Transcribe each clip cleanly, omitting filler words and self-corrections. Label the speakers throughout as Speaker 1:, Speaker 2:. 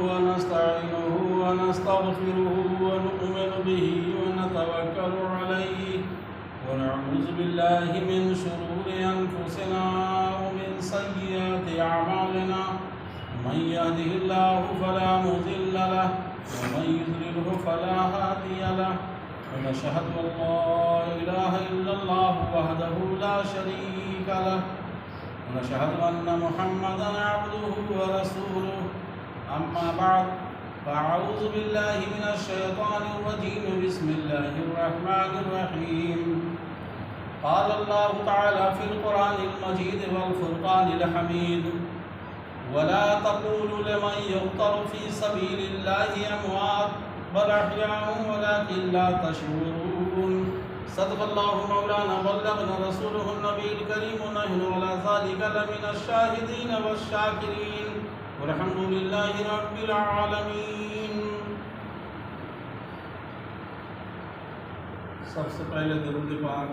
Speaker 1: ونستعينه ونستغفره ونؤمن به ونتوكل عليه ونعوذ بالله من شرور أنفسنا ومن سيئات أعمالنا من يهده الله فلا مضل له ومن يضلله فلا هادي له ونشهد أن لا إله إلا الله وحده لا شريك له ونشهد أن محمدا عبده ورسوله أما بعد فأعوذ بالله من الشيطان الرجيم بسم الله الرحمن الرحيم قال الله تعالى في القرآن المجيد والفرقان الحميد ولا تقولوا لمن يقتل في سبيل الله أموات بل أحياء ولكن لا تشعرون صدق الله مولانا بلغنا رسوله النبي الكريم ونحن على ذلك لمن الشاهدين والشاكرين والحمد لله رب العالمين. سب سے پہلے درود پاک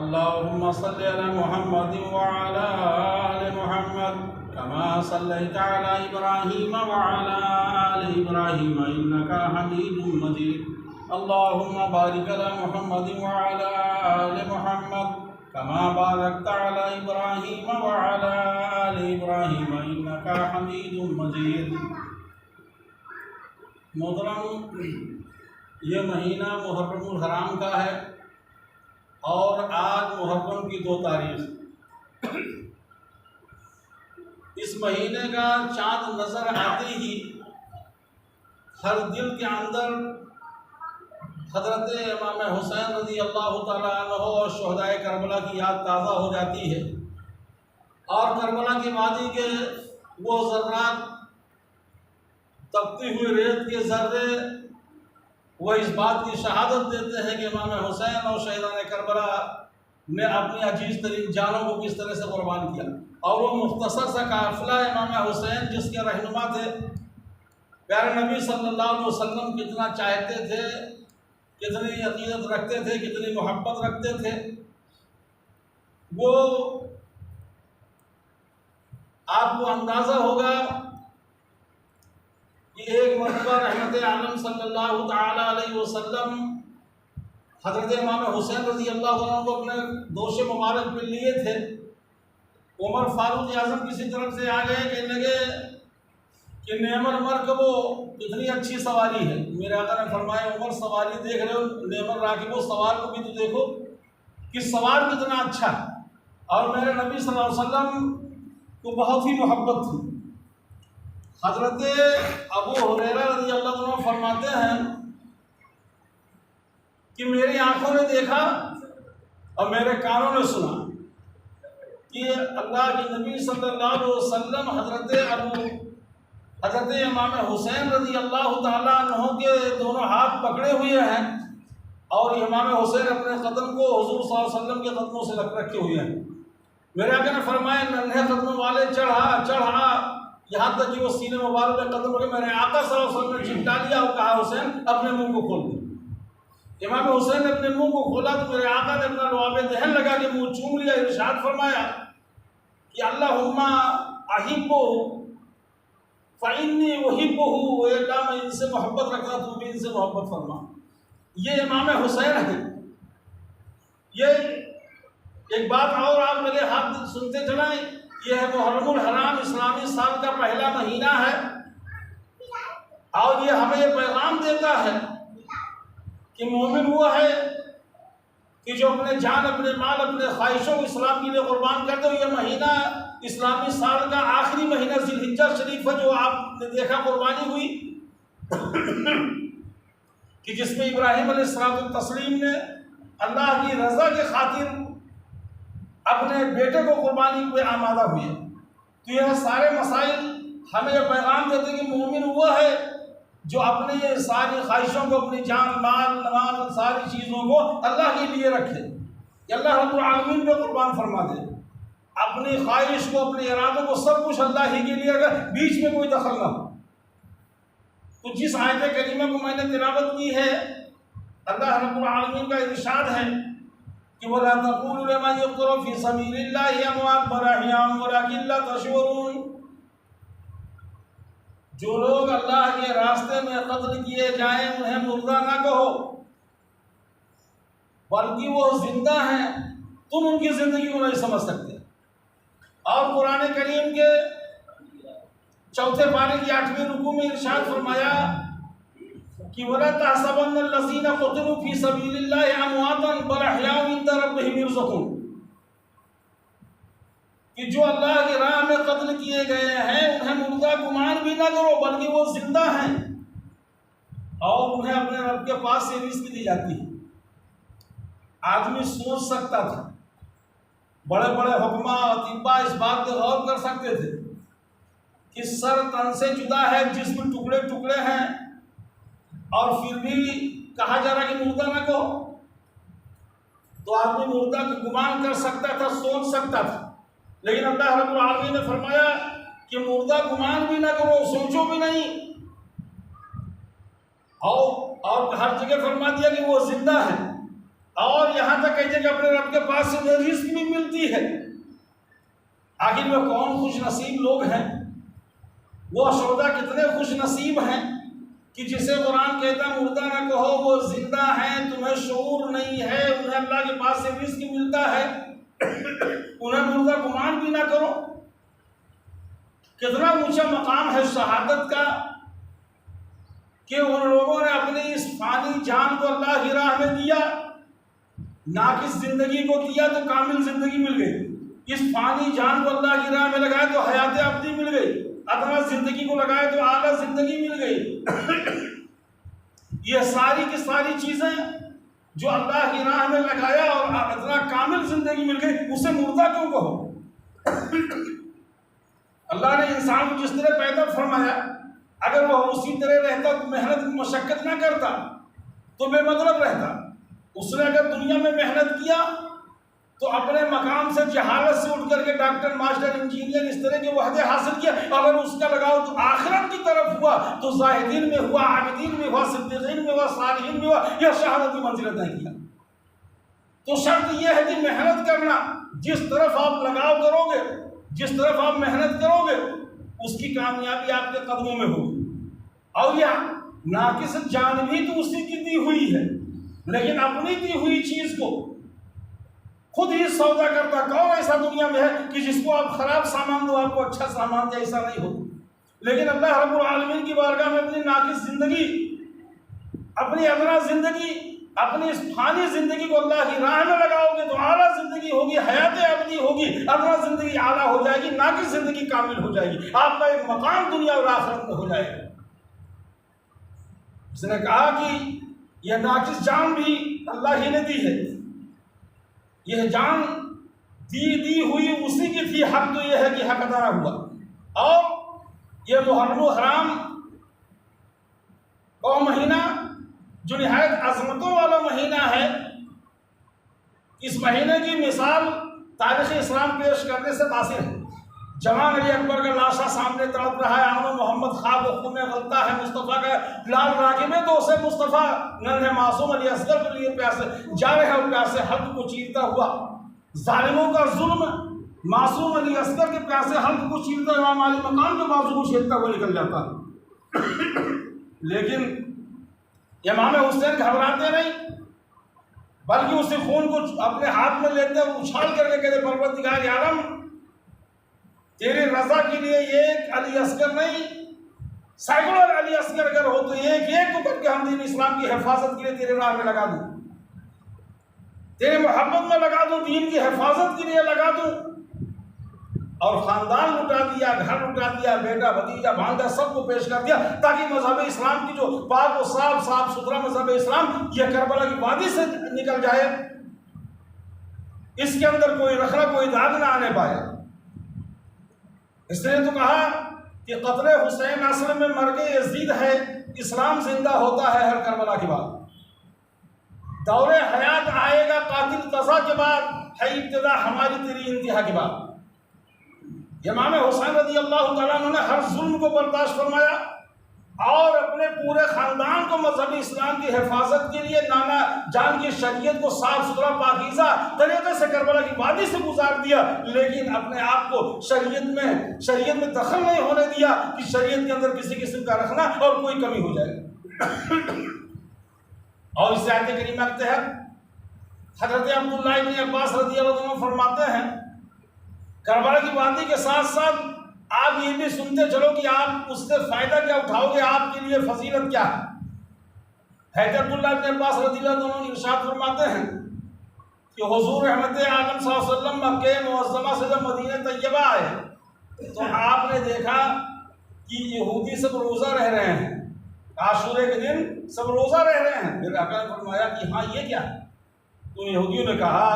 Speaker 1: اللهم صل على محمد وعلى آل محمد كما صليت على إبراهيم وعلى آل إبراهيم إنك حميد مجيد. اللهم بارك على محمد وعلى آل محمد كما باركت على إبراهيم وعلى آل إبراهيم إنك حميد مجيد. محترم، یہ مہینہ محرم الحرام کا ہے اور آج محرم کی 2 تاریخ. اس مہینے کا چاند نظر آتے ہی ہر دل کے اندر حضرت امام حسین رضی اللہ تعالیٰ عنہ اور شہدائے کربلا کی یاد تازہ ہو جاتی ہے، اور کربلا کی وادی کے وہ ذرات، تپتی ہوئی ریت کے ذرے، وہ اس بات کی شہادت دیتے ہیں کہ امام حسین اور شہیدان کربلا نے اپنی عزیز ترین جانوں کو کس طرح سے قربان کیا. اور وہ مختصر سا قافلہ امام حسین جس کے رہنما تھے، پیارے نبی صلی اللہ علیہ وسلم کتنا چاہتے تھے، کتنی عقیدت رکھتے تھے، کتنی محبت رکھتے تھے، وہ آپ کو اندازہ ہوگا کہ ایک مرتبہ رحمت عالم صلی اللہ تعالی علیہ وسلم حضرت امام حسین رضی اللہ عنہ کو اپنے دوش مبارک پہ لیے تھے. عمر فاروق اعظم کسی طرف سے آ گئے، کہنے لگے کہ نعم المرکب کتنی اچھی سواری ہے. میرے آقا نے فرمایا عمر سواری دیکھ رہے ہو، نعم الراکب سوار کو بھی تو دیکھو کہ سوار کتنا اچھا ہے. اور میرے نبی صلی اللہ علیہ وسلم کو بہت ہی محبت تھی. حضرت ابو ہریرہ رضی اللہ عنہ فرماتے ہیں کہ میری آنکھوں نے دیکھا اور میرے کانوں نے سنا کہ اللہ کے نبی صلی اللہ علیہ وسلم حضرت امام حسین رضی اللہ تعالیٰ عنہ کے دونوں ہاتھ پکڑے ہوئے ہیں، اور امام حسین اپنے قدم کو حضور صلی اللہ علیہ وسلم کے قدموں سے رکھے ہوئے ہیں. میرے آقا نے فرمایا ننھے قدموں والے چڑھا یہاں تک کہ وہ سینے مبارک میں قدم رکھے. میرے آقا صلی اللہ علیہ وسلم نے چمٹا لیا اور کہا حسین اپنے منہ کو کھول دو. امام حسین نے اپنے منہ کو کھولا تو میرے آقا نے اپنا لعاب دہن لگا کے منہ چوم لیا. ارشاد فرمایا کہ اللہم احبہ فإنی احبہ، اے اللہ میں ان سے محبت رکھنا، تو بھی ان سے محبت فرما. یہ امام حسین ہے. یہ ایک بات اور آپ میرے ہاتھ سنتے چلائیں، یہ ہے محرم الحرام، اسلامی سال کا پہلا مہینہ ہے، اور یہ ہمیں یہ پیغام دیتا ہے کہ مومن وہ ہے کہ جو اپنے جان، اپنے مال، اپنے خواہشوں کو اسلام کے لیے قربان کرتے ہو. یہ مہینہ اسلامی سال کا آخری مہینہ ذی الحجہ شریف ہے، جو آپ نے دیکھا قربانی ہوئی کہ جس میں ابراہیم علیہ السلام نے اللہ کی رضا کے خاطر اپنے بیٹے کو قربانی پہ آمادہ ہوئے. تو یہ سارے مسائل ہمیں یہ پیغام دیتے ہیں کہ مومن وہ ہے جو اپنے یہ ساری خواہشوں کو، اپنی جان، مال، نماز، ساری چیزوں کو اللہ کے لیے رکھے کہ اللہ رب العالمین پہ قربان فرما دے. اپنی خواہش کو، اپنے ارادوں کو، سب کچھ اللہ ہی کے لیے، اگر بیچ میں کوئی دخل نہ ہو. تو جس آیت کریمہ کو میں نے تلاوت کی ہے، اللہ رب العالمین کا ارشاد ہے کہ وَلَا تَقُولُوا لِمَنْ يُقْتَلُ فِي سَبِيلِ اللَّهِ أَمْوَاتٌ بَلْ أَحْيَاءٌ وَلَكِنْ لَا تَشْعُرُونَ. جو لوگ اللہ کے راستے میں قتل کیے جائیں انہیں مردہ نہ کہو، بلکہ وہ زندہ ہیں، تم ان کی زندگی کو نہیں سمجھ سکتے۔ اور قرآن کریم کے چوتھے پارے کی 8ویں رکوع میں ارشاد فرمایا کہ وَلَا تَحْسَبَنَّ الَّذِينَ قُتِلُوا فِي سَبِيلِ اللَّهِ أَمْوَاتًا بَلْ أَحْيَاءٌ عِندَ رَبِّهِمْ يُرْزَقُونَ، کہ جو اللہ کی راہ میں قتل کیے گئے ہیں انہیں مردہ گمان بھی نہ کرو، بلکہ وہ زندہ ہیں اور انہیں اپنے رب کے پاس سے رزق دی جاتی ہے۔ آدمی سوچ سکتا تھا، بڑے بڑے حکماء اور اطباء اس بات پہ غور کر سکتے تھے کہ سر تن سے جدا ہے، جسم ٹکڑے ٹکڑے ہیں، اور پھر بھی کہا جا رہا کہ مردہ نہ کہو، تو آدمی مردہ کو گمان کر سکتا تھا، سوچ سکتا تھا۔ لیکن اللہ رب العالمین نے فرمایا کہ مردہ گمان بھی نہ کرو، سوچو بھی نہیں، اور ہر جگہ فرما دیا کہ وہ زندہ ہے، اور یہاں تک کہتے کہ اپنے رب کے پاس سے رزق بھی ملتی ہے۔ آخر وہ کون خوش نصیب لوگ ہیں، وہ شہداء کتنے خوش نصیب ہیں کہ جسے قرآن کہتا ہے مردہ نہ کہو، وہ زندہ ہیں، تمہیں شعور نہیں ہے، انہیں اللہ کے پاس سے رزق ملتا ہے، انہیں مردہ گمان بھی نہ کرو۔ کتنا اونچا مقام ہے شہادت کا کہ ان لوگوں نے اپنی اس فانی جان کو اللہ کی راہ میں دیا، ناقص زندگی کو دیا تو کامل زندگی مل گئی، اس فانی جان کو اللہ کی راہ میں لگایا تو حیات ابدی مل گئی، ادنا زندگی کو لگائے تو اعلیٰ زندگی مل گئی۔ یہ ساری کی ساری چیزیں جو اللہ کی راہ میں لگایا اور ادنا کامل زندگی مل گئی، اسے مردہ کیوں کہو؟ اللہ نے انسان کو جس طرح پیدا فرمایا، اگر وہ اسی طرح رہتا، محنت مشقت نہ کرتا تو بے مطلب رہتا۔ اس نے اگر دنیا میں محنت کیا تو اپنے مقام سے جہالت سے اٹھ کر کے ڈاکٹر، ماسٹر، انجینئر، اس طرح کے وحدے حاصل کیا، اگر اس کا لگاؤ تو آخرت کی طرف ہوا تو زاہدین میں ہوا، عابدین میں ہوا، صدیقین میں ہوا، صالحین میں ہوا، یا شہادت کی منزلت نہیں کیا۔ تو شرط یہ ہے کہ محنت کرنا، جس طرف آپ لگاؤ کرو گے، جس طرف آپ محنت کرو گے، اس کی کامیابی آپ کے قدموں میں ہوگی۔ اور یہ ناقص جان بھی تو اسی کی دی ہوئی ہے، لیکن اپنی دی ہوئی چیز کو خود ہی سودا کرتا کون ایسا دنیا میں ہے کہ جس کو آپ خراب سامان دو آپ کو اچھا سامان دے؟ ایسا نہیں ہو۔ لیکن اللہ رب العالمین کی بارگاہ میں اپنی ناقص زندگی، اپنی ادنا زندگی، اپنی اس فانی زندگی کو اللہ کی راہ میں لگاؤ گے تو اعلیٰ زندگی ہوگی، حیات ابدی ہوگی، ادنا زندگی اعلیٰ ہو جائے گی، ناقص زندگی کامل ہو جائے گی، آپ کا ایک مقام دنیا اور آخرت میں ہو جائے گا۔ اس نے کہا کہ یہ ناقص جان بھی اللہ ہی نے دی ہے، یہ جان دی ہوئی اسی کی تھی، حق تو یہ ہے کہ حق ادا نہ ہوا۔ اور یہ محرم و حرام کا مہینہ جو نہایت عظمتوں والا مہینہ ہے، اس مہینے کی مثال تاریخ اسلام پیش کرنے سے قاصر ہے۔ جوان علی اکبر کا لاشا سامنے تڑپ رہا ہے، آمد محمد خواب و خون میں غلطہ ہے، مصطفیٰ کا لال راغب ہے، تو اسے مصطفیٰ ننھے معصوم علی اصغر کے لیے پیاسے جا رہے ہیں، اور پیاسے حلق کو چیرتا ہوا ظالموں کا ظلم معصوم علی اصغر کے پیاسے حلق کو چیرتا ہوا امام علی مقام کے بازو کو چھیدتا ہوا نکل جاتا ہے۔ لیکن امام حسین گھبراتے نہیں، بلکہ اسی خون کو اپنے ہاتھ میں لیتے ہوئے اچھال کر کے کہتے پروردگار عالم، تیری رضا کے لیے ایک علی اصغر نہیں، سینکڑوں علی اصغر اگر ہو تو ایک ایک کو کر کے ہم دین اسلام کی حفاظت کے لیے تیرے راہ میں لگا دوں، تیرے محبت میں لگا دوں، دین کی حفاظت کے لیے لگا دوں۔ اور خاندان لٹا دیا، گھر لٹا دیا، بیٹا، بھتیجا، بھانجا سب کو پیش کر دیا، تاکہ مذہب اسلام کی جو پاک و صاف ستھرا مذہب اسلام یہ کربلا کی وادی سے نکل جائے، اس کے اندر کوئی رخنا، کوئی داغ نہ آنے پائے۔ اس نے تو کہا کہ قتل حسین اصل میں مرگ یزید ہے، اسلام زندہ ہوتا ہے ہر کربلا کے بعد، دور حیات آئے گا قاتل قضا کے بعد، ہے ابتدا ہماری تیری انتہا کے بعد۔ امام حسین رضی اللہ تعالیٰ عنہ نے ہر ظلم کو برداشت فرمایا، اور اپنے پورے خاندان کو مذہبی اسلام کی حفاظت کے لیے نانا جان کی شریعت کو صاف ستھرا پاکیزہ طریقے سے کربلا کی وادی سے گزار دیا، لیکن اپنے آپ کو شریعت میں دخل نہیں ہونے دیا کہ شریعت کے اندر کسی قسم کا رکھنا اور کوئی کمی ہو جائے۔ اور اس آیت کریمہ کے تحت حضرت عبداللہ ابن عباس رضی اللہ عنہ فرماتے ہیں کربلا کی وادی کے ساتھ ساتھ آپ یہ بھی سنتے چلو کہ آپ اس سے فائدہ کیا اٹھاؤ گے، آپ کے لیے فضیلت کیا ہے۔ حضرت عبداللہ ابن عباس رضی اللہ عنہ ارشاد فرماتے ہیں کہ حضور رحمت عالم صلی اللہ علیہ وسلم مکہ معظمہ سے جب مدینہ طیبہ آئے تو آپ نے دیکھا کہ یہودی سب روزہ رہ رہے ہیں، عاشورے کے دن سب روزہ رہ رہے ہیں۔ پھر آقا نے فرمایا کہ ہاں یہ کیا ہے؟ تو یہودیوں نے کہا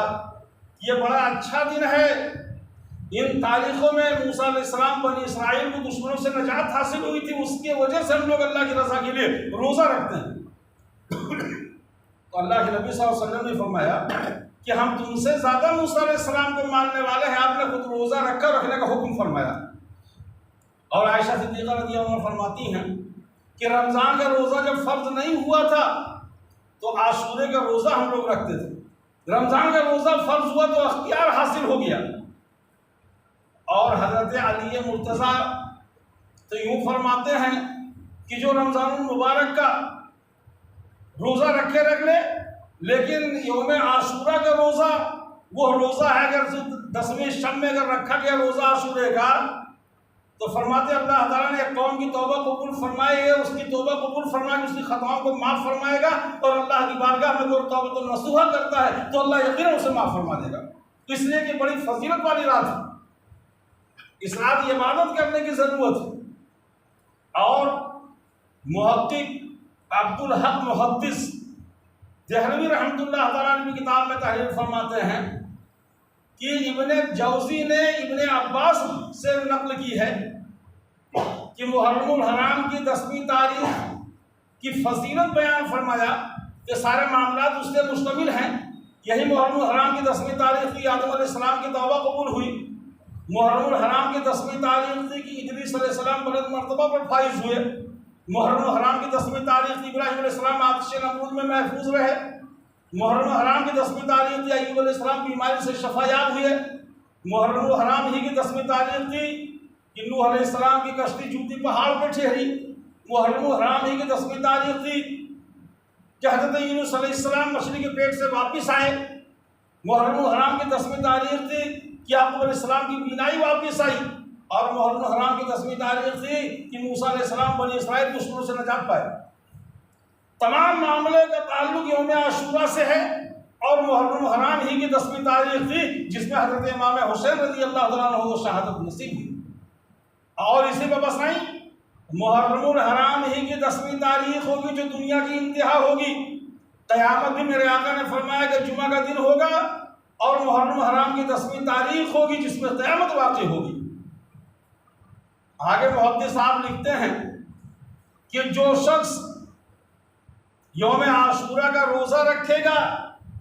Speaker 1: یہ بڑا اچھا دن ہے، ان تاریخوں میں موسیٰ علیہ السلام بنی اسرائیل کو دشمنوں سے نجات حاصل ہوئی تھی، اس کی وجہ سے ہم لوگ اللہ کی رضا کے لیے روزہ رکھتے ہیں۔ تو اللہ کے نبی صلی اللہ علیہ وسلم نے فرمایا کہ ہم تم سے زیادہ موسیٰ علیہ السلام کو ماننے والے ہیں، آپ نے خود روزہ رکھنے کا حکم فرمایا۔ اور عائشہ صدیقہ رضی اللہ عنہا فرماتی ہیں کہ رمضان کا روزہ جب فرض نہیں ہوا تھا تو عاشورے کا روزہ ہم لوگ رکھتے تھے، رمضان کا روزہ فرض ہوا تو اختیار حاصل ہو گیا۔ اور حضرت علی مرتضیٰ تو یوں فرماتے ہیں کہ جو رمضان المبارک کا روزہ رکھ لے، لیکن یوم عاشورہ کا روزہ وہ روزہ ہے اگر 10ویں شب میں اگر رکھا گیا روزہ عاشورے کا تو فرماتے اللہ تعالیٰ نے ایک قوم کی توبہ قبول فرمائے، اس کی توبہ قبول فرمائے، اس کی خطاؤں کو معاف فرمائے گا، اور اللہ کی بارگاہ میں وہ توبۃ النصوحہ کرتا ہے تو اللہ یقیناً اسے معاف فرما دے گا۔ اس لیے کہ بڑی فضیلت والی رات ہے، اس رات عبادت کرنے کی ضرورت ہے۔ اور محقق عبدالحق محدث دہلوی رحمۃ اللہ تعالیٰ نے کتاب میں تحریر فرماتے ہیں کہ ابن جوزی نے ابن عباس سے نقل کی ہے کہ محرم الحرام کی 10ویں تاریخ کی فضیلت بیان فرمایا کہ سارے معاملات اس سے مشتمل ہیں۔ یہی محرم الحرام کی 10ویں تاریخ کی آدم علیہ السلام کی توبہ قبول ہوئی، محرم الحرام کی 10ویں تاریخ تھی کہ ادریس علیہ السلام بلند مرتبہ پر فائز ہوئے، محرم الحرام کی 10ویں تاریخ تھی ابراہیم علیہ السلام آتش نمرود میں محفوظ رہے، محرم الحرام کی 10ویں تاریخ تھی ایوب علیہ السلام بیماری سے شفا یاب ہوئے، محرم الحرام ہی کی 10ویں تاریخ تھی کہ نوح علیہ السلام کی کشتی جوتی پہاڑ پر ٹھہری، محرم الحرام ہی کی 10ویں تاریخ تھی کہ حضرت یونس علیہ السلام مچھلی کے پیٹ سے واپس آئے، محرم الحرام کی 10ویں تاریخ تھی کہ یعقوب علیہ السلام کی بینائی واپس آئی، اور محرم الحرام کی 10ویں تاریخ تھی کہ موسیٰ علیہ السلام بنی اسرائیل دشمنوں سے نجات پائے۔ تمام معاملے کا تعلق یوم عاشورہ سے ہے، اور محرم الحرام ہی کی 10ویں تاریخ تھی جس میں حضرت امام حسین رضی اللہ تعالیٰ عنہ کو شہادت نصیب ہوئی۔ اور اسی پہ بس نہیں، محرم الحرام ہی کی 10ویں تاریخ ہوگی جو دنیا کی انتہا ہوگی، قیامت بھی میرے آقا نے فرمایا کہ جمعہ کا دن ہوگا، اور محرم الحرام کی 10ویں تاریخ ہوگی جس میں قیامت واقع ہوگی۔ آگے محدث صاحب لکھتے ہیں کہ جو شخص یوم عاشورہ کا روزہ رکھے گا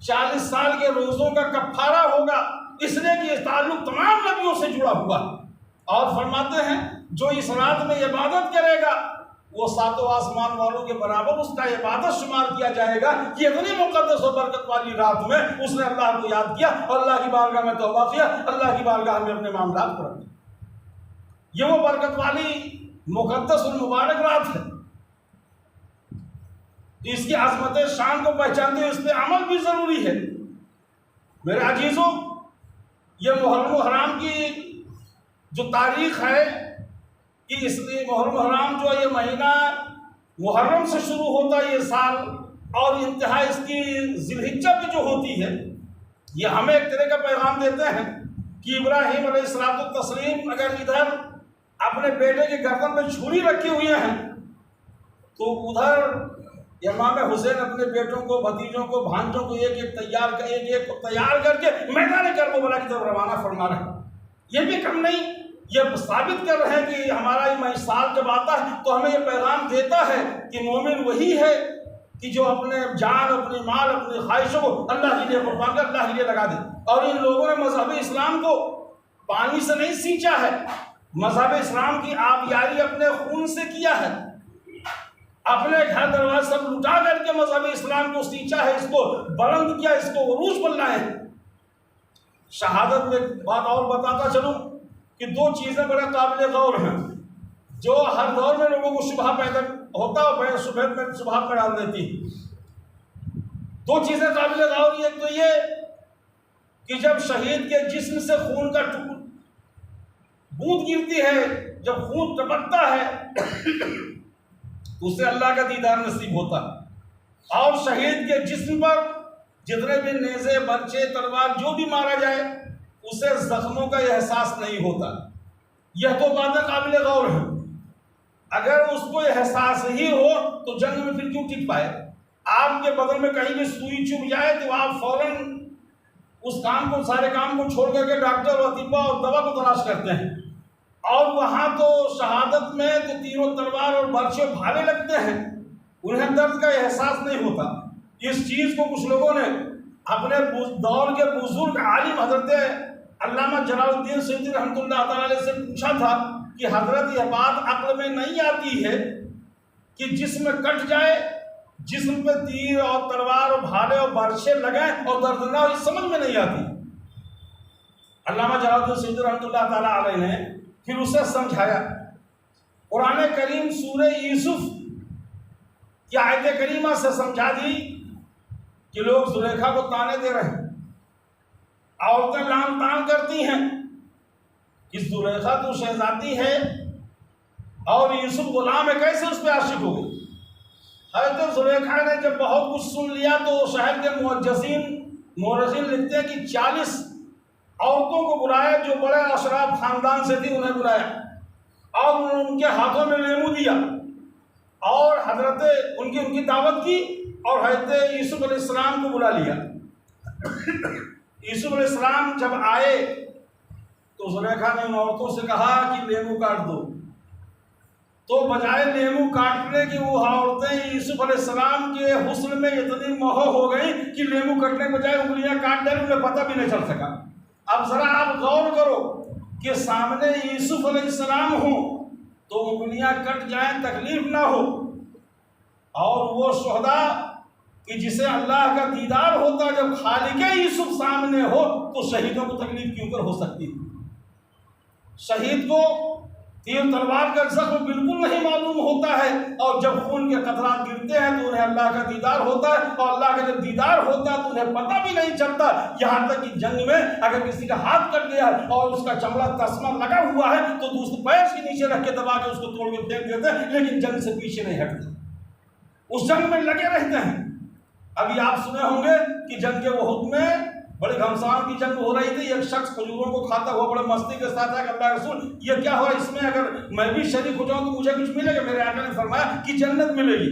Speaker 1: 40 سال کے روزوں کا کفارہ ہوگا، اس لیے کہ یہ تعلق تمام نبیوں سے جڑا ہوا۔ اور فرماتے ہیں جو اس رات میں عبادت کرے گا وہ 7 آسمان والوں کے برابر اس کا عبادت شمار کیا جائے گا کہ اتنی مقدس و برکت والی رات میں اس نے اللہ کو یاد کیا اور اللہ کی بارگاہ میں توبہ کیا، اللہ کی بارگاہ میں اپنے معاملات پر رکھے۔ یہ وہ برکت والی مقدس اور مبارک رات ہے، اس کی عظمت شان کو پہچانتے ہوئے اس پہ عمل بھی ضروری ہے۔ میرے عزیزوں، یہ محرم الحرام کی جو تاریخ ہے کہ اس لیے محرم الحرام جو ہے یہ مہینہ محرم سے شروع ہوتا ہے یہ سال، اور انتہا اس کی ذی الحجہ پہ جو ہوتی ہے، یہ ہمیں ایک طرح کا پیغام دیتے ہیں کہ ابراہیم علیہ السلام اگر ادھر اپنے بیٹے کے گردن پہ چھری رکھے ہوئے ہیں تو ادھر امام حسین اپنے بیٹوں کو، بھتیجوں کو، بھانجوں کو ایک ایک تیار کر کے میدان کربلا کی طرف روانہ فرما رہے ہیں۔ یہ بھی کم نہیں، یہ ثابت کر رہے ہیں کہ ہمارا یہ سال جب آتا ہے تو ہمیں یہ پیغام دیتا ہے کہ مومن وہی ہے کہ جو اپنے جان، اپنی مال، اپنی خواہشوں کو اللہ کے لیے قربان کر اللہ کے لیے لگا دے۔ اور ان لوگوں نے مذہب اسلام کو پانی سے نہیں سینچا ہے، مذہب اسلام کی آبیاری اپنے خون سے کیا ہے۔ اپنے گھر دروازے سب لٹا کر کے مذہب اسلام کو سینچا ہے، اس کو بلند کیا، اس کو عروج پر لائے۔ شہادت میں بات اور بتاتا چلوں کہ دو چیزیں بڑے قابل غور ہیں جو ہر دور میں لوگوں کو شبہ پیدا ہوتا ہے، شبہ میں ڈال دیتی۔ دو چیزیں قابل غور، ایک تو یہ کہ جب شہید کے جسم سے خون کا بوند گرتی ہے، جب خون ٹپکتا ہے تو اسے اللہ کا دیدار نصیب ہوتا ہے، اور شہید کے جسم پر جتنے بھی نیزے، برچے، تلوار جو بھی مارا جائے اسے زخموں کا احساس نہیں ہوتا۔ یہ تو باتیں قابل غور ہیں۔ اگر اس کو احساس ہی ہو تو جنگ میں پھر کیوں ٹک پائے؟ آپ کے بدن میں کہیں بھی سوئی چبھ جائے تو آپ فوراً اس کام کو، سارے کام کو چھوڑ کر کے ڈاکٹر اور طبیہ اور دوا کو تلاش کرتے ہیں، اور وہاں تو شہادت میں تو تیر و تلوار اور برچے بھالے لگتے ہیں، انہیں درد کا احساس نہیں ہوتا۔ اس چیز کو کچھ لوگوں نے اپنے دور کے بزرگ عالم حضرت علامہ جلال الدین سیوطی رحمۃ اللہ تعالی علیہ سے پوچھا تھا کہ حضرت یہ بات عقل میں نہیں آتی ہے کہ جسم کٹ جائے، جسم پہ تیر اور تلوار اور بھالے اور برچے لگائیں اور درد نہ ہو، سمجھ میں نہیں آتی۔ علامہ جلال الدین سیوطی رحمۃ اللہ تعالی علیہ نے پھر اسے سمجھایا۔ قرآن کریم سورہ یوسف کی آیت کریمہ سے سمجھا دی کہ لوگ زلیخا کو تانے دے رہے ہیں، عورتیں لام تان کرتی ہیں کہ زلیخا تو شہزادی ہے اور یوسف غلام ہے، کیسے اس پہ عاشق ہو گئی؟ حضرت زلیخا نے جب بہت کچھ سن لیا تو شہر کے مورخین لکھتے ہیں کہ 40 عورتوں کو بلایا جو بڑے اشراف خاندان سے تھی، انہیں بلایا اور انہوں نے ان کے ہاتھوں میں لیمو دیا اور حضرت ان کی دعوت کی، اور حضرت یوسف علیہ السلام کو بلا لیا۔ یوسف علیہ السلام جب آئے تو زلیخا نے ان عورتوں سے کہا کہ لیمو کاٹ دو، تو بجائے لیمو کاٹنے کی وہ عورتیں یوسف علیہ السلام کے حسن میں اتنی موہ ہو گئی کہ لیمو کٹنے کے بجائے انگلیاں کاٹ ڈالی، انہیں پتہ بھی نہیں چل سکا۔ اب ذرا آپ غور کرو کہ سامنے یوسف علیہ السلام ہوں تو انگلیاں کٹ جائیں، تکلیف نہ ہو، اور وہ شہداء کہ جسے اللہ کا دیدار ہوتا جب خالق یوسف سامنے ہو تو شہیدوں کو تکلیف کیوں کر ہو سکتی؟ شہید کو تیر تلوار کا زخم بالکل نہیں معلوم ہوتا ہے، اور جب خون کے قطرات گرتے ہیں تو انہیں اللہ کا دیدار ہوتا ہے، اور اللہ کا جب دیدار ہوتا ہے تو انہیں پتہ بھی نہیں چلتا، یہاں تک کہ جنگ میں اگر کسی کا ہاتھ کٹ گیا اور اس کا چمڑا تسمہ لگا ہوا ہے تو دوسرے پیر کے نیچے رکھ کے دبا کے اس کو توڑ کے پھینک دیتے ہیں، لیکن جنگ سے پیچھے نہیں ہٹتے، اس جنگ میں لگے رہتے ہیں۔ ابھی آپ سنے ہوں گے کہ جنگ کے احد میں بڑے گھمسان کی جنگ ہو رہی تھی، ایک شخص کھجوروں کو کھاتا ہوا بڑے مستی کے ساتھ ہے کہ اللہ رسول یہ کیا ہوا، اس میں اگر میں بھی شریک ہو جاؤں تو مجھے کچھ ملے گا؟ میرے آقا نے فرمایا کہ جنت ملے گی،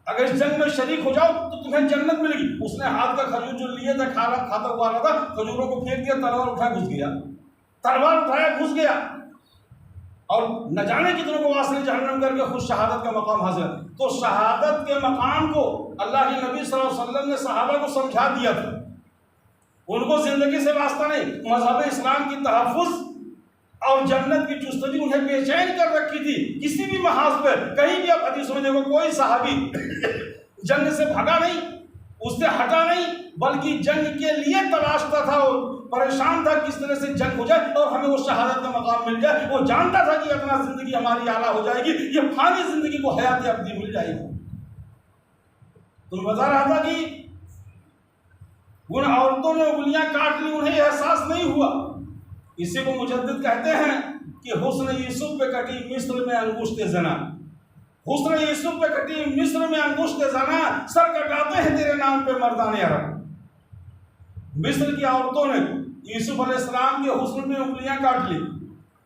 Speaker 1: اگر اس جنگ میں شریک ہو جاؤ تو تمہیں جنت ملے گی۔ اس نے ہاتھ کا کھجور جو لیے تھے کھاتا ہوا رہا تھا، کھجوروں کو پھینک دیا، تلوار اٹھایا گھس گیا، اور نہ جانے کتنوں کو واسطے جہنم کر کے خود شہادت کا مقام حاصل۔ تو شہادت کے مقام کو اللہ کے نبی صلی اللہ علیہ وسلم نے صحابہ کو سمجھا دیا تھا، ان کو زندگی سے واسطہ نہیں، مذہب اسلام کی تحفظ اور جنت کی جستجو انہیں بے چین کر رکھی تھی۔ کسی بھی محاذ پہ کہیں بھی آپ حدیثوں میں دیکھو کوئی صحابی جنگ سے بھگا نہیں، اس سے ہٹا نہیں، بلکہ جنگ کے لیے تلاشتا تھا اور پریشان تھا کس طرح سے جنگ ہو جائے اور ہمیں وہ شہادت کا مقام مل جائے۔ وہ جانتا تھا کہ اپنا زندگی ہماری اعلیٰ ہو جائے گی، یہ فانی زندگی کو حیات ابدی مل جائے گی۔ تو بتا رہا تھا کہ ان عورتوں نے انگلیاں کاٹ لی، انہیں احساس نہیں ہوا۔ اسی کو مجدد کہتے ہیں کہ حسن یوسف پہ کٹی مصر میں انگشت زنا، حسن یوسف پہ کٹی مصر میں انگشت زنا، سر کٹاتے ہیں تیرے نام پہ مردان عرب۔ مصر کی عورتوں نے یوسف علیہ السلام کے حسن میں انگلیاں کاٹ لی،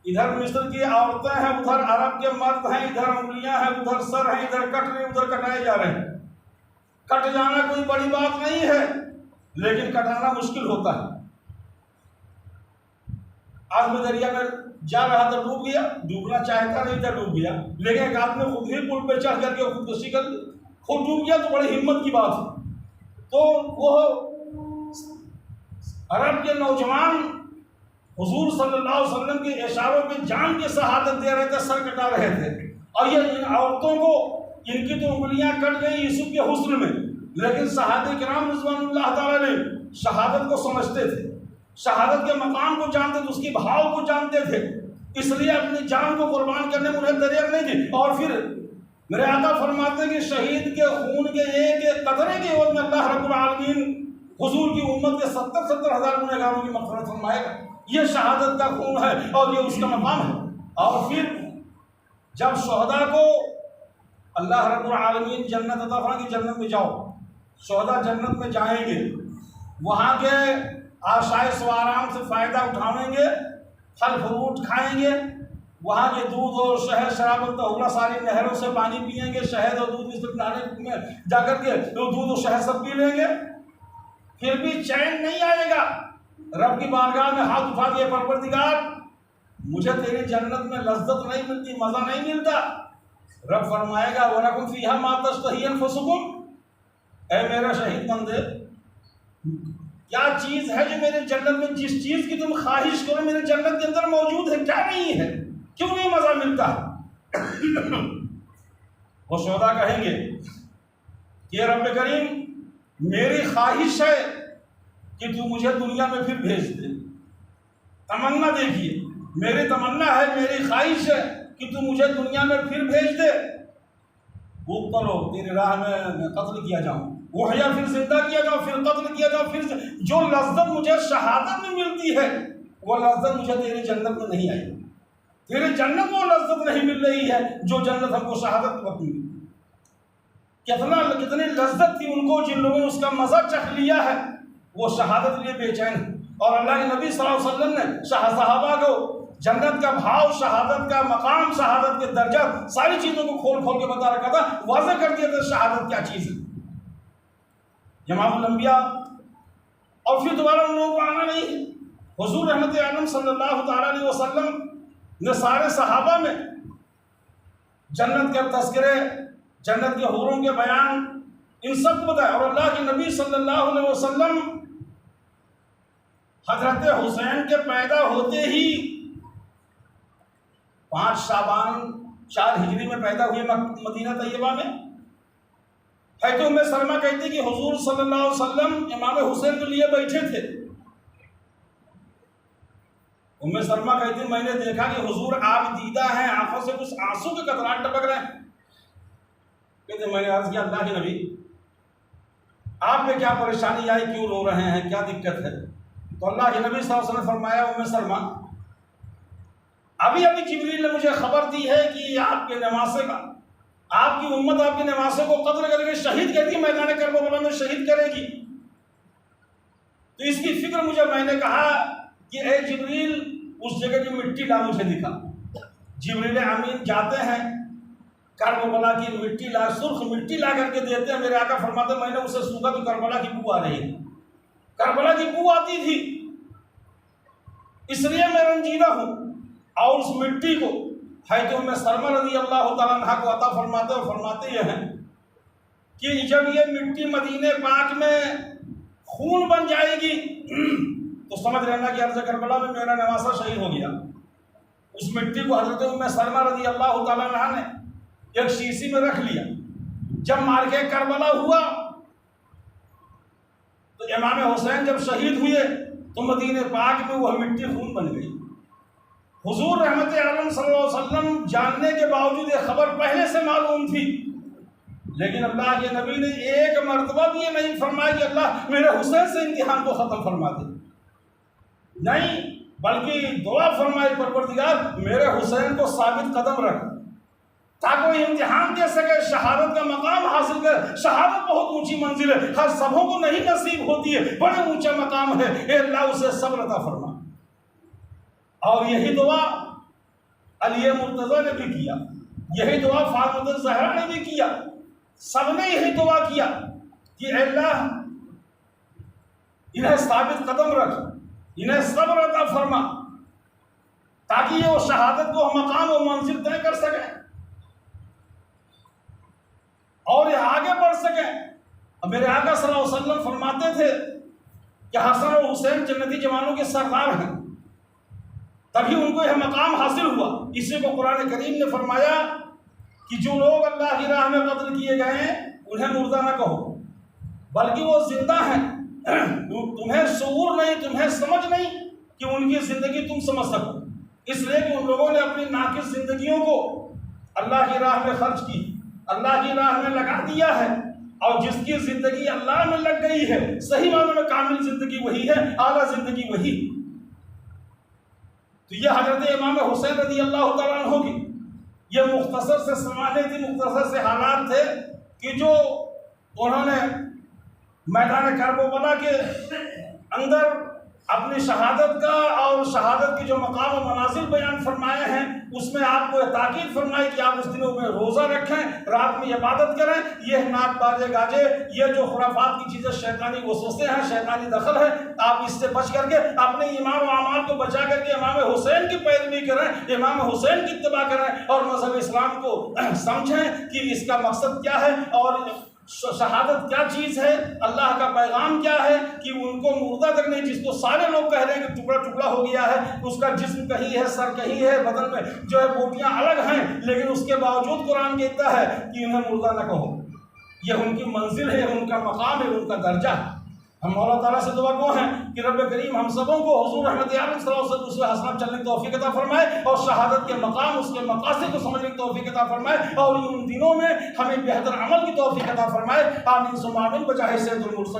Speaker 1: ادھر مصر کی عورتیں ہیں، ادھر عرب کے مرد ہیں، ادھر انگلیاں ہیں، ادھر سر ہیں، ادھر کٹ رہے ادھر کٹائے جا رہے ہیں۔ کٹ جانا کوئی بڑی بات نہیں ہے، لیکن کٹانا مشکل ہوتا ہے۔ آج میں دریا میں جا رہا تھا، ڈوب گیا، ڈوبنا چاہتا نہیں تھا، ڈوب گیا، لیکن ایک آدمی خود ہی پل پہ چڑھ کر کے خودکشی کر خود ڈوب گیا تو بڑی ہمت کی بات ہے۔ تو وہ عرب کے نوجوان حضور صلی اللہ علیہ وسلم کے اشاروں پہ جان کے شہادت دے رہے تھے، سر کٹا رہے تھے، اور یہ ان عورتوں کو ان کی تو انگلیاں کٹ گئی یوسف کے حسن میں، لیکن صحابہ کرام رضوان اللہ تعالیٰ نے شہادت کو سمجھتے تھے، شہادت کے مقام کو جانتے تھے، اس کی بھاؤ کو جانتے تھے، اس لیے اپنی جان کو قربان کرنے میں انہیں دریغ نہیں تھی۔ اور پھر میرے آقا فرماتے ہیں کہ شہید کے خون کے ایک ایک قطرے کے عوض میں اللہ رب العالمین حضور کی امت کے 70 ہزار گنہگاروں کی مغفرت فرمائے گا۔ یہ شہادت کا خون ہے اور یہ اس کا مقام ہے۔ اور پھر جب شہداء کو اللہ رب العالمین جنت عطا فرمائے کہ جنت میں جاؤ، شہداء جنت میں جائیں گے، وہاں کے آشائش و آرام سے فائدہ اٹھائیں گے، پھل فروٹ کھائیں گے، وہاں کے دودھ اور شہد شراب طہورہ ساری نہروں سے پانی پئیں گے، شہد اور دودھ اس نہانے میں جا کر کے دودھ اور شہد سب پی لیں گے، پھر بھی چین نہیں آئے گا۔ رب کی بارگاہ میں ہاتھ اٹھا دیے، پروردگار مجھے تیری جنت میں لذت نہیں ملتی، مزہ نہیں ملتا۔ رب فرمائے گا وَلَكُمْ فِيهَا مَا تَشْتَهِي أَنفُسُكُمْ، اے میرا شہید بندے، کیا چیز ہے جو میرے جنت میں، جس چیز کی تم خواہش کرو میرے جنت کے اندر موجود ہے، کیا نہیں ہے، کیوں نہیں مزہ ملتا؟ وہ شہداء کہیں گے کہ رب کریم میری خواہش ہے کہ تو مجھے دنیا میں پھر بھیج دے۔ تمنا دیکھیے، میری تمنا ہے، میری خواہش ہے کہ تو مجھے دنیا میں پھر بھیج دے، وہ کرو تیری راہ میں قتل کیا جاؤں، وحیا پھر زندہ کیا جاؤ، پھر قتل کیا جاؤ، پھر جو لذت مجھے شہادت میں ملتی ہے وہ لذت مجھے تیری جنت میں نہیں آئی، تیری جنت میں وہ لذت نہیں مل رہی ہے جو جنت ہم کو شہادت میں ملی۔ کتنی لذت تھی ان کو، جن لوگوں نے اس کا مزہ چکھ لیا ہے وہ شہادت لیے بے چین ہے۔ اور اللہ کے نبی صلی اللہ علیہ وسلم نے صحابہ کو جنت کا بھاؤ، شہادت کا مقام، شہادت کے درجہ، ساری چیزوں کو کھول کھول کے بتا رکھا تھا، واضح کر دیا تھا شہادت کیا چیز ہے۔ امام الانبیاء، اور پھر دوبارہ ان لوگوں کو آنا نہیں ہے۔ حضور رحمت عالم صلی اللہ تعالیٰ علیہ وسلم نے سارے صحابہ میں جنت کے تذکرے، جنت کے حوروں کے بیان، ان سب کو بتایا۔ اور اللہ کے نبی صلی اللہ علیہ وسلم حضرت حسین کے پیدا ہوتے ہی 5 شعبان 4 ہجری میں پیدا ہوئے مدینہ طیبہ میں۔ حضرت ام سلمہ کہتی کہ حضور صلی اللہ علیہ وسلم امام حسین کو لیے بیٹھے تھے۔ ام سلمہ کہتی میں نے دیکھا کہ حضور آپ دیدہ ہیں، آنکھوں سے کچھ آنسو کے قطرات ٹپک رہے ہیں۔ کہتے میں نے عرض کیا اللہ کے نبی آپ پہ کیا پریشانی آئی، کیوں رو رہے ہیں، کیا دقت ہے؟ تو اللہ کے نبی صلی اللہ علیہ وسلم نے فرمایا ام سلمہ ابھی جبریل نے مجھے خبر دی ہے کہ آپ کے نواسے کا، آپ کی امت آپ کے نواسے کو قتل کر کے شہید کرتی ہے، میدان کربلا میں شہید کرے گی۔ تو اس کی فکر مجھے، میں نے کہا کہ اے جبریل اس جگہ کی مٹی لا مجھے دکھا۔ جبریل امین جاتے ہیں کربلا کی مٹی لا، سرخ مٹی لا کر کے دیتے ہیں۔ میرے آقا فرماتے ہیں میں نے اسے سوکھا تو کربلا کی بو آ رہی ہے، کربلا کی بو آتی تھی، اس لیے میں رنجیدہ ہوں۔ اور اس مٹی کو حضرت ام سلمہ رضی اللہ تعالیٰ عنہ کو عطا فرماتے اور فرماتے یہ ہیں کہ جب یہ مٹی مدینہ پاک میں خون بن جائے گی تو سمجھ لینا کہ عرض کربلا میں میرا نواسہ شہید ہو گیا۔ اس مٹی کو حضرت ام سلمہ رضی اللہ تعالیٰ عنہ نے ایک شیشی میں رکھ لیا۔ جب مارکے کربلا ہوا تو امام حسین جب شہید ہوئے تو مدینہ پاک میں وہ مٹی خون بن گئی۔ حضور رحمت عالم صلی اللہ علیہ وسلم جاننے کے باوجود یہ خبر پہلے سے معلوم تھی، لیکن اللہ کے نبی نے ایک مرتبہ بھی یہ نہیں فرمایا کہ اللہ میرے حسین سے امتحان کو ختم فرما دے، نہیں، بلکہ دعا فرمائی پروردگار میرے حسین کو ثابت قدم رکھ تاکہ وہ امتحان دے سکے، شہادت کا مقام حاصل کرے۔ شہادت بہت اونچی منزل ہے، ہر سبوں کو نہیں نصیب ہوتی ہے، بڑے اونچا مقام ہے، اے اللہ اسے صبر عطا فرما۔ اور یہی دعا علی مرتضیٰ نے بھی کیا، یہی دعا فاطمہ الزہرا نے بھی کیا، سب نے یہی دعا کیا کہ اے اللہ انہیں ثابت قدم رکھ، انہیں صبر عطا فرما تاکہ یہ وہ شہادت کو مقام و منزل طے کر سکیں اور یہ آگے بڑھ سکیں۔ اب میرے آقا صلی اللہ علیہ وسلم فرماتے تھے کہ حسن اور حسین جنتی جوانوں کے سردار ہیں، تبھی ان کو یہ مقام حاصل ہوا۔ اسی کو قرآن کریم نے فرمایا کہ جو لوگ اللہ کی راہ میں قتل کیے گئے ہیں انہیں مردہ نہ کہو، بلکہ وہ زندہ ہیں، تمہیں شعور نہیں، تمہیں سمجھ نہیں کہ ان کی زندگی تم سمجھ سکو، اس لیے کہ ان لوگوں نے اپنی ناقص زندگیوں کو اللہ کی راہ میں خرچ کی، اللہ کی راہ میں لگا دیا ہے، اور جس کی زندگی اللہ میں لگ گئی ہے صحیح معنوں میں کامل زندگی وہی ہے، اعلیٰ زندگی وہی۔ تو یہ حضرت امام حسین رضی اللہ تعالیٰ عنہ کی یہ مختصر سے سمانے تھی، مختصر سے حالات تھے کہ جو انہوں نے میدان کربلا کے اندر اپنی شہادت کا اور شہادت کی جو مقام و منازل بیان فرمائے ہیں، اس میں آپ کو تاکید فرمائی کہ آپ اس دنوں میں روزہ رکھیں، رات میں عبادت کریں، یہ نعت باجے گاجے، یہ جو خرافات کی چیزیں شیطانی وسوسے ہیں، شیطانی دخل ہے، آپ اس سے بچ کر کے اپنے ایمان و اعمال کو بچا کر کے امام حسین کی پیروی کریں، امام حسین کی اتباع کریں، اور مذہب اسلام کو سمجھیں کہ اس کا مقصد کیا ہے اور شہادت کیا چیز ہے، اللہ کا پیغام کیا ہے، کہ ان کو مردہ تک نہیں، جس کو سارے لوگ کہہ رہے ہیں کہ ٹکڑا ٹکڑا ہو گیا ہے، اس کا جسم کہیں ہے، سر کہیں ہے، بدن میں جو ہے بوٹیاں الگ ہیں، لیکن اس کے باوجود قرآن کہتا ہے کہ انہیں مردہ نہ کہو، یہ ان کی منزل ہے، ان کا مقام ہے، ان کا درجہ ہے۔ ہم مولا تعالیٰ سے دعا گو ہیں کہ رب کریم ہم سبوں کو حضور رحمت عالم صلی اللہ علیہ وسلم اسوہ حسنہ چلنے کی توفیق عطا فرمائے، اور شہادت کے مقام، اس کے مقاصد کو سمجھنے کی توفیق عطا فرمائے، اور ان دنوں میں ہمیں بہتر عمل کی توفیق عطا فرمائے۔ آمین ثم آمین بجاہ سید المرسلین۔